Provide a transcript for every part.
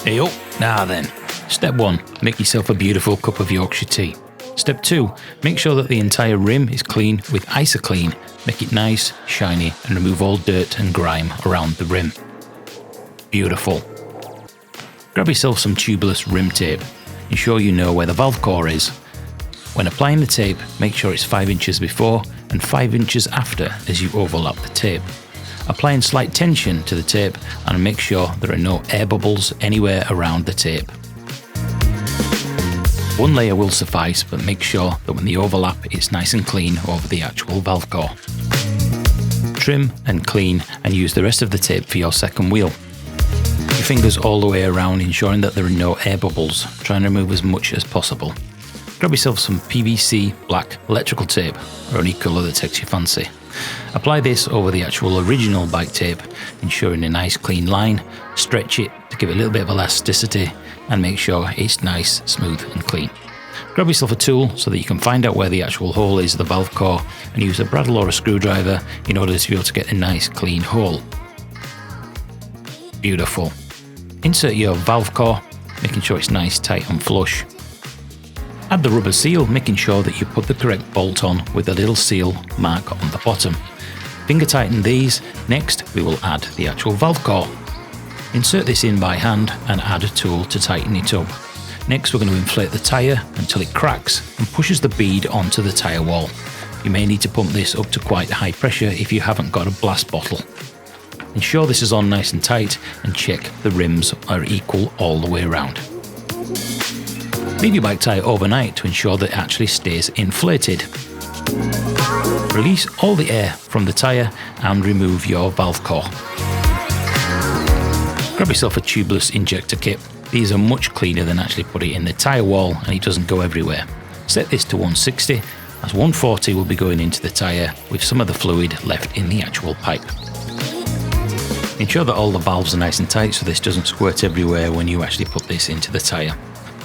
Heyo, now then. Step 1, make yourself a beautiful cup of Yorkshire tea. Step 2, make sure that the entire rim is clean with IsoClean. Make it nice, shiny, and remove all dirt and grime around the rim. Beautiful. Grab yourself some tubeless rim tape. Ensure you know where the valve core is. When applying the tape, make sure it's 5 inches before and 5 inches after as you overlap the tape. Applying slight tension to the tape and make sure there are no air bubbles anywhere around the tape. One layer will suffice, but make sure that when the overlap it's nice and clean over the actual valve core. Trim and clean and use the rest of the tape for your second wheel. Your fingers all the way around, ensuring that there are no air bubbles. Try and remove as much as possible. Grab yourself some PVC black electrical tape, or any colour that takes your fancy. Apply this over the actual original bike tape, ensuring a nice clean line. Stretch it to give it a little bit of elasticity and make sure it's nice, smooth and clean. Grab yourself a tool so that you can find out where the actual hole is, the valve core, and use a bradawl or a screwdriver in order to be able to get a nice clean hole. Beautiful. Insert your valve core, making sure it's nice, tight and flush. Add the rubber seal, making sure that you put the correct bolt on with a little seal mark on the bottom. Finger tighten these. Next, we will add the actual valve core. Insert this in by hand and add a tool to tighten it up. Next, we're going to inflate the tyre until it cracks and pushes the bead onto the tyre wall. You may need to pump this up to quite high pressure if you haven't got a blast bottle. Ensure this is on nice and tight and check the rims are equal all the way around. Leave your bike tyre overnight to ensure that it actually stays inflated. Release all the air from the tyre and remove your valve core. Grab yourself a tubeless injector kit. These are much cleaner than actually putting it in the tyre wall, and it doesn't go everywhere. Set this to 160 as 140 will be going into the tyre with some of the fluid left in the actual pipe. Ensure that all the valves are nice and tight so this doesn't squirt everywhere when you actually put this into the tyre.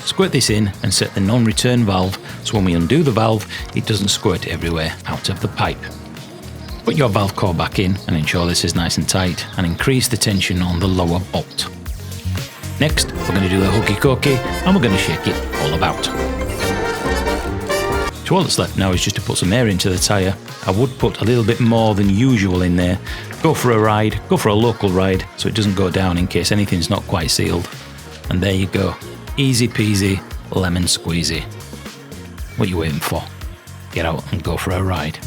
Squirt this in and set the non-return valve so when we undo the valve it doesn't squirt everywhere out of the pipe. Put your valve core back in and ensure this is nice and tight and increase the tension on the lower bolt. Next, we're going to do the hokey cokey and we're going to shake it all about. So all that's left now is just to put some air into the tyre. I would put a little bit more than usual in there. Go for a ride, go for a local ride so it doesn't go down in case anything's not quite sealed. And there you go. Easy peasy, lemon squeezy. What are you waiting for? Get out and go for a ride.